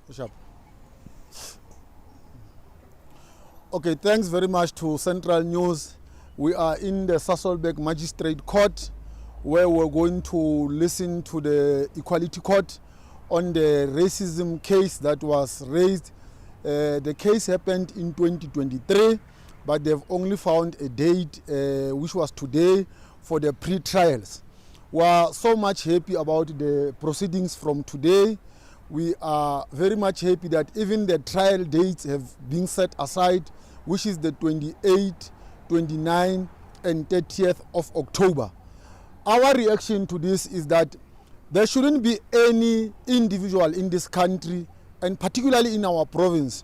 Bishop. Okay, thanks very much to Central News. We are in the Sasolburg Magistrate Court, where we're going to listen to the Equality Court on the racism case that was raised. The case happened in 2023, but they've only found a date, which was today, for the pre-trials. We are so much happy about the proceedings from today. We are very much happy that even the trial dates have been set aside, which is the 28th, 29th, and 30th of October. Our reaction to this is that there shouldn't be any individual in this country, and particularly in our province,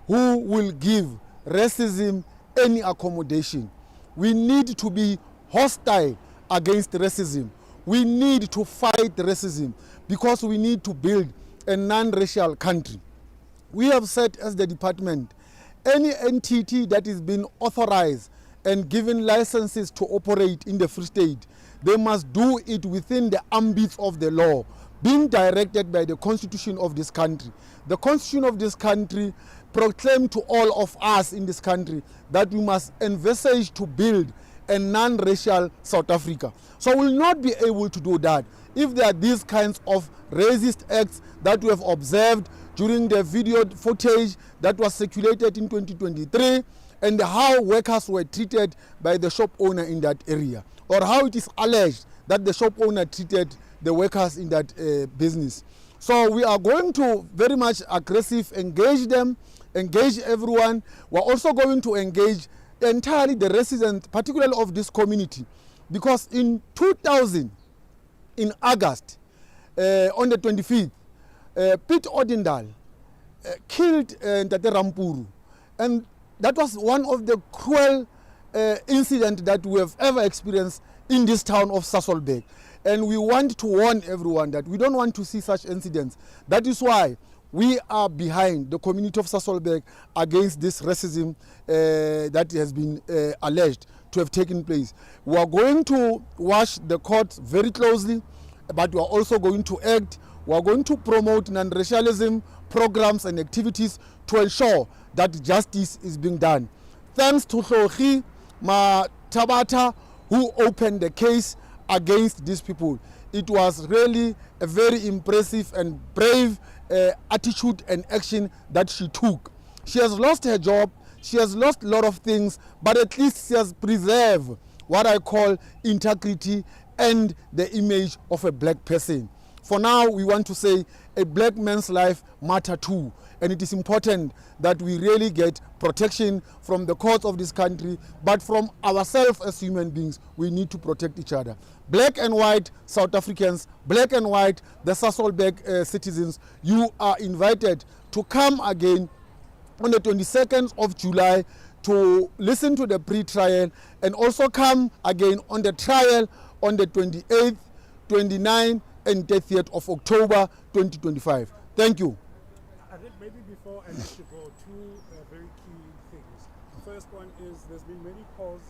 who will give racism any accommodation. We need to be hostile against racism. We need to fight racism because we need to build a non-racial country. We have said as the department, any entity that is being authorized and given licenses to operate in the Free State, they must do it within the ambits of the law, being directed by the constitution of this country. The constitution of this country proclaimed to all of us in this country that we must envisage to build a non-racial South Africa. So we will not be able to do that if there are these kinds of racist acts that we have observed during the video footage that was circulated in 2023, and how workers were treated by the shop owner in that area, or how it is alleged that the shop owner treated the workers in that business. So we are going to very much aggressive engage them, engage everyone. We're also going to engage entirely the residents, particularly of this community, because in 2000, in August, on the 25th, Pete Odindal killed Ntate Rampuru, and that was one of the cruel incidents that we have ever experienced in this town of Sasolburg. And we want to warn everyone that we don't want to see such incidents. That is why we are behind the community of Sasolburg against this racism that has been alleged to have taken place. We are going to watch the court very closely, but we are also going to act. We are going to promote non-racialism programs and activities to ensure that justice is being done. Thanks to Hlohi Matabata, who opened the case against these people. It was really a very impressive and brave attitude and action that she took. She has lost her job, she has lost a lot of things, but at least she has preserved what I call integrity and the image of a black person. For now, we want to say a black man's life matters too, and it is important that we really get protection from the courts of this country, but from ourselves as human beings. We need to protect each other. Black and white South Africans, black and white the Sasolburg citizens, you are invited to come again on the 22nd of July to listen to the pre-trial, and also come again on the trial on the 28th, 29th, and 30th of October 2025. Thank you. I think maybe before I let you go, two very key things. The first one is there's been many calls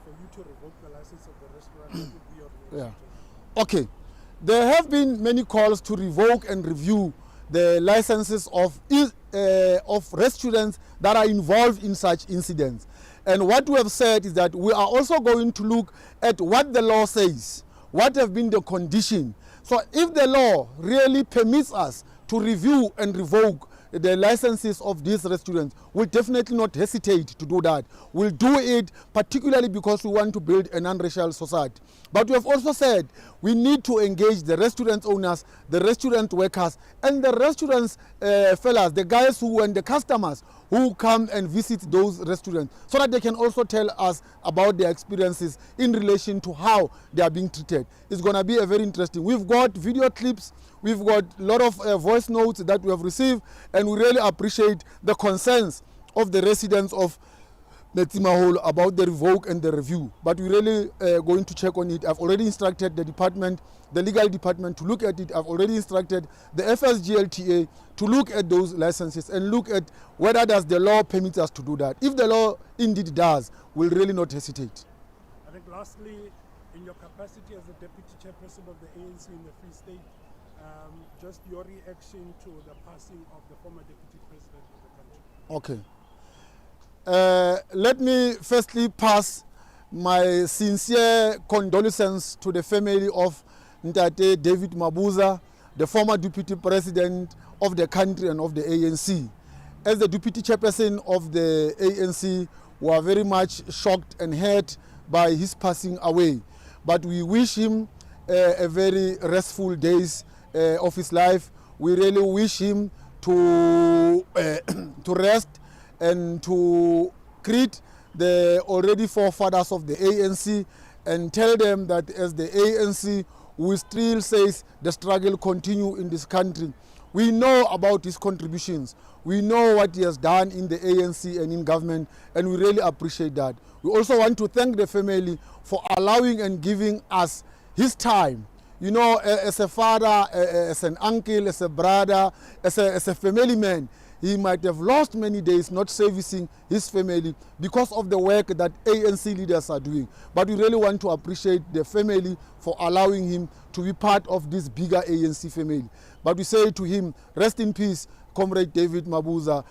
for you to revoke the license of the restaurant. That would be your reaction. Yeah. Okay. There have been many calls to revoke and review the licenses of restaurants that are involved in such incidents. And what we have said is that we are also going to look at what the law says, what have been the condition. So if the law really permits us to review and revoke the licenses of these restaurants, we'll definitely not hesitate to do that. We'll do it particularly because we want to build a non-racial society. But we have also said we need to engage the restaurant owners, the restaurant workers, and the restaurants fellas, the guys who and the customers who come and visit those restaurants, so that they can also tell us about their experiences in relation to how they are being treated. It's going to be a very interesting. We've got video clips, we've got a lot of voice notes that we have received, and we really appreciate the concerns of the residents of Metsimaholo about the revoke and the review. But we're really going to check on it. I've already instructed the department, the legal department, to look at it. I've already instructed the FSGLTA to look at those licenses and look at whether does the law permit us to do that. If the law indeed does, we'll really not hesitate. I think lastly, in your capacity as the deputy chairperson of the ANC in the Free State, just your reaction to the passing of the former deputy president of the country. Okay. Let me firstly pass my sincere condolences to the family of Ntate David Mabuza, the former deputy president of the country and of the ANC. As the deputy chairperson of the ANC, we are very much shocked and hurt by his passing away. But we wish him a very restful days of his life. We really wish him to rest and to greet the already forefathers of the ANC and tell them that as the ANC, we still says the struggle continue in this country. We know about his contributions. We know what he has done in the ANC and in government, and we really appreciate that. We also want to thank the family for allowing and giving us his time. You know, as a father, as an uncle, as a brother, as a family man, he might have lost many days not servicing his family because of the work that ANC leaders are doing. But we really want to appreciate the family for allowing him to be part of this bigger ANC family. But we say to him, rest in peace, Comrade David Mabuza.